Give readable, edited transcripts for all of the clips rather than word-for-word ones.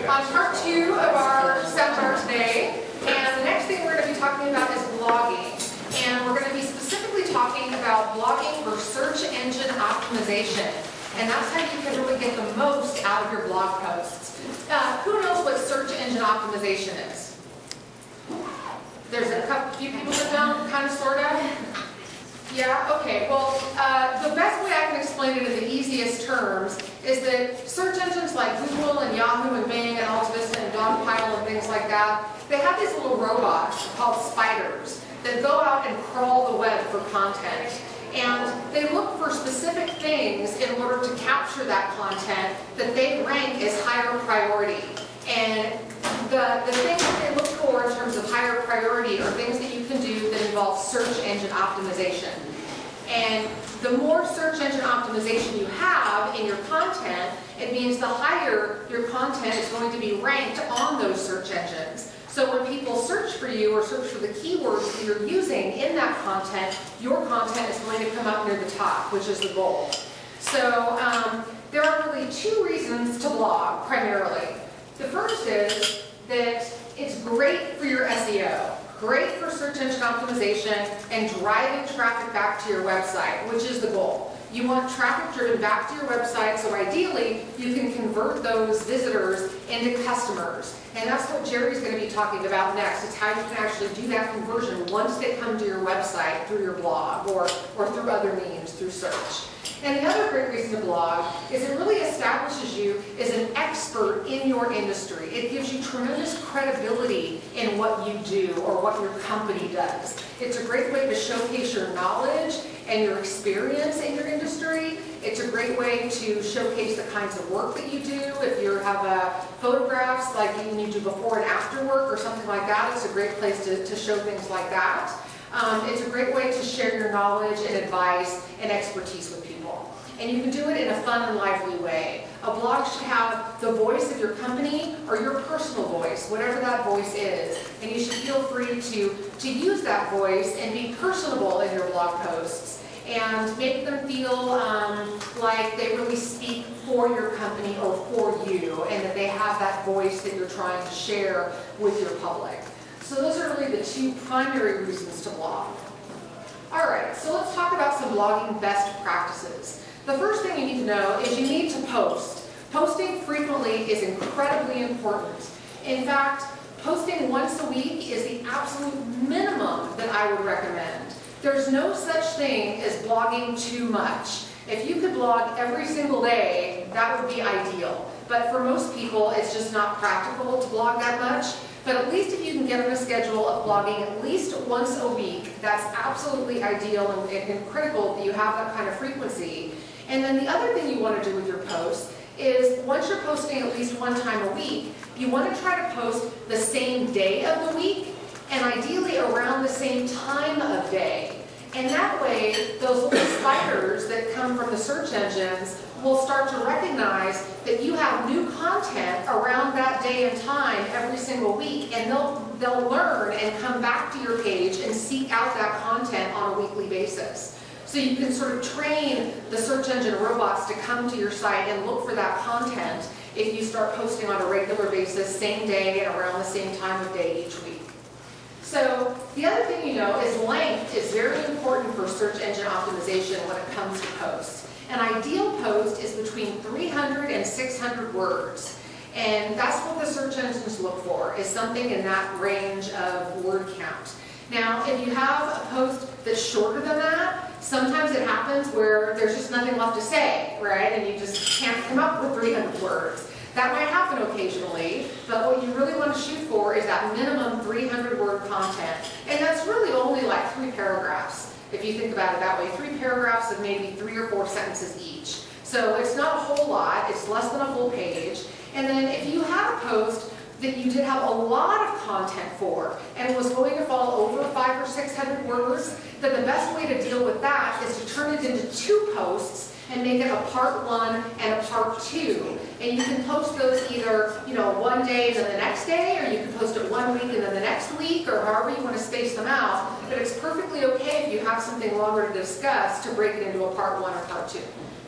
on part 2 of our seminar today. And the next thing we're going to be talking about is blogging. And we're going to be specifically talking about blogging for search engine optimization. And that's how you can really get the most out of your blog posts. Who knows what search engine optimization is? There's a few people that know, kind of, sort of. Yeah, okay. Well, the best way I can explain it in the easiest terms is that search engines like Google and Yahoo and Bing and AltaVista and Dogpile and things like that, they have these little robots called spiders that go out and crawl the web for content. And they look for specific things in order to capture that content that they rank as higher priority. And the things that they look for in terms of higher priority are things that you can do that involve search engine optimization. And the more search engine optimization you have in your content, it means the higher your content is going to be ranked on those search engines. So when people search for you or search for the keywords that you're using in that content, your content is going to come up near the top, which is the goal. So there are really 2 reasons to blog, primarily. The first is that it's great for your SEO, great for search engine optimization, and driving traffic back to your website, which is the goal. You want traffic driven back to your website, so ideally you can convert those visitors into customers. And that's what Jerry's going to be talking about next. It's how you can actually do that conversion once they come to your website through your blog or through other means, through search. And the other great reason to blog is it really establishes you as an expert in your industry. It gives you tremendous credibility in what you do or what your company does. It's a great way to showcase your knowledge and your experience in your industry. It's a great way to showcase the kinds of work that you do. If you have photographs like you do before and after work or something like that, it's a great place to show things like that. It's a great way to share your knowledge and advice and expertise with people. And you can do it in a fun and lively way. A blog should have the voice of your company or your personal voice, whatever that voice is. And you should feel free to use that voice and be personable in your blog posts and make them feel like they really speak for your company or for you, and that they have that voice that you're trying to share with your public. So those are really the 2 primary reasons to blog. All right, so let's talk about some blogging best practices. The first thing you need to know is you need to post. Posting frequently is incredibly important. In fact, posting once a week is the absolute minimum that I would recommend. There's no such thing as blogging too much. If you could blog every single day, that would be ideal. But for most people, it's just not practical to blog that much. But at least if you can get on a schedule of blogging at least once a week, that's absolutely ideal and critical that you have that kind of frequency. And then the other thing you want to do with your posts is once you're posting at least 1 time a week, you want to try to post the same day of the week and ideally around the same time of day. And that way, those little spiders that come from the search engines will start to recognize that you have new content around that day and time every single week, and they'll learn and come back to your page and seek out that content on a weekly basis. So you can sort of train the search engine robots to come to your site and look for that content if you start posting on a regular basis, same day and around the same time of day each week. So the other thing you know is length is very important for search engine optimization when it comes to posts. An ideal post is between 300 and 600 words. And that's what the search engines look for, is something in that range of word count. Now, if you have a post that's shorter than that, sometimes it happens where there's just nothing left to say, right? And you just can't come up with 300 words. That might happen occasionally, but what you really want to shoot for is that minimum 300-word content. And that's really only like 3 paragraphs, if you think about it that way. 3 paragraphs of maybe 3 or 4 sentences each. So it's not a whole lot, it's less than a full page. And then if you have a post that you did have a lot of content for, and it was going to fall over 500 or 600 words, then the best way to deal with that is to turn it into 2 posts and make it a part 1 and a part 2. And you can post those either, one day and then the next day, or you can post it one one week and then the next week, or however you want to space them out. But it's perfectly okay if you have something longer to discuss to break it into a part 1 or part 2.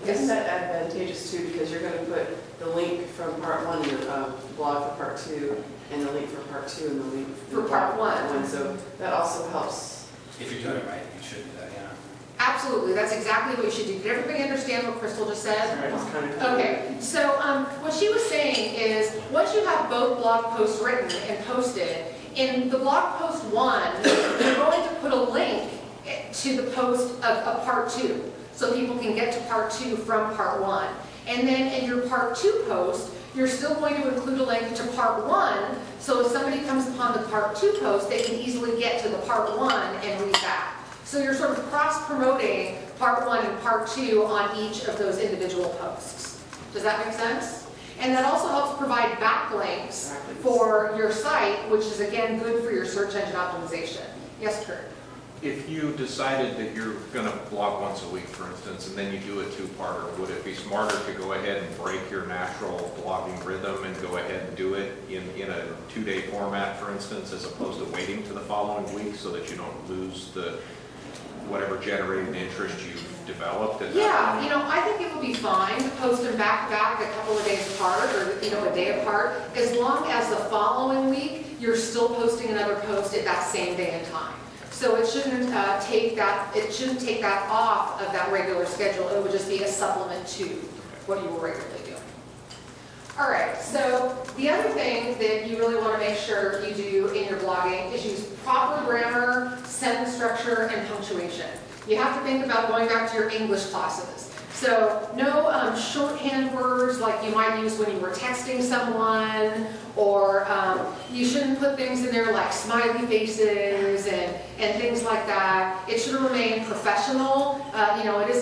Isn't that advantageous too, because you're going to put the link from part 1 in the blog for part 2, and the link for part 2 and the link for part 1. So that also helps. If you're doing it right, you should do that, yeah. Absolutely, that's exactly what you should do. Did everybody understand what Crystal just said? Right, it's kind of cool. Okay, so what she was saying is, once you have both blog posts written and posted, in the blog post 1, you're going to put a link to the post of part 2, so people can get to part 2 from part 1. And then in your part 2 post, you're still going to include a link to part 1, so if somebody comes upon the part 2 post, they can easily get to the part 1 and read that. So you're sort of cross-promoting part 1 and part 2 on each of those individual posts. Does that make sense? And that also helps provide backlinks for your site, which is again good for your search engine optimization. Yes, Kurt? If you decided that you're going to blog once a week, for instance, and then you do a two-parter, would it be smarter to go ahead and break your natural blogging rhythm and go ahead and do it in a 2-day format, for instance, as opposed to waiting to the following week so that you don't lose the whatever generated interest you've developed? Yeah, I think it would be fine to post them back to back a couple of days apart, or a day apart, as long as the following week you're still posting another post at that same day and time. So it shouldn't take that off of that regular schedule. It would just be a supplement to what you were regularly doing. All right, so the other thing that you really want to make sure you do in your blogging is use proper grammar, sentence structure, and punctuation. You have to think about going back to your English classes. So no shorthand words like you might use when you were texting someone, or you shouldn't put things in there like smiley faces and things like that. It should remain professional.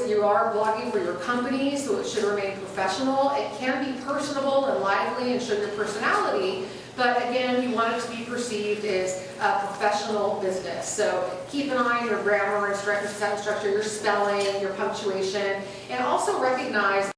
You are blogging for your company, so it should remain professional. It can be personable and lively and show your personality, but again, you want it to be perceived as a professional business. So keep an eye on your grammar and sentence structure, your spelling, your punctuation, and also recognize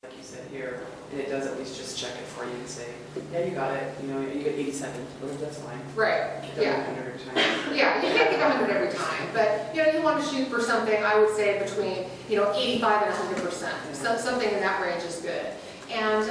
like you said here, and it does at least just check it for you and say, yeah, you got it, you know, you get 87, well, that's fine. Right, Don't yeah. 100 every time. Yeah, you can't get 100 every time, but, you know, you want to shoot for something, I would say between, you know, 85 and 100%. So, something in that range is good. And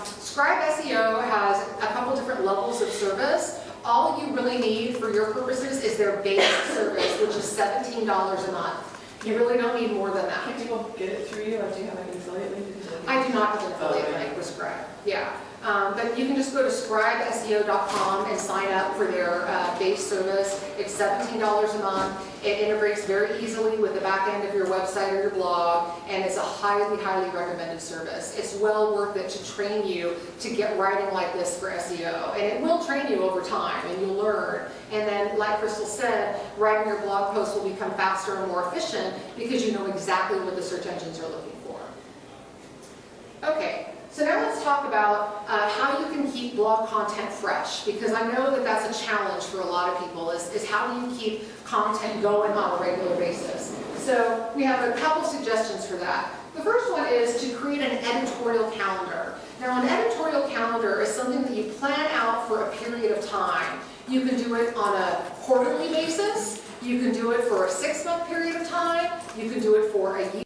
Scribe SEO has a couple different levels of service. All you really need for your purposes is their basic service, which is $17 a month. You really don't need more than that. Can people get it through you? Like, do you have like an affiliate link? I do not have an affiliate link with Scribe. Yeah. But you can just go to scribeseo.com and sign up for their base service. It's $17 a month. It integrates very easily with the back end of your website or your blog, and it's a highly, highly recommended service. It's well worth it to train you to get writing like this for SEO. And it will train you over time, and you'll learn. And then, like Crystal said, writing your blog posts will become faster and more efficient because you know exactly what the search engines are looking for. Okay. So now let's talk about how you can keep blog content fresh, because I know that that's a challenge for a lot of people, is how do you keep content going on a regular basis. So we have a couple suggestions for that. The first one is to create an editorial calendar. Now an editorial calendar is something that you plan out for a period of time. You can do it on a quarterly basis, you can do it for a 6-month period of time, you can do it for a year.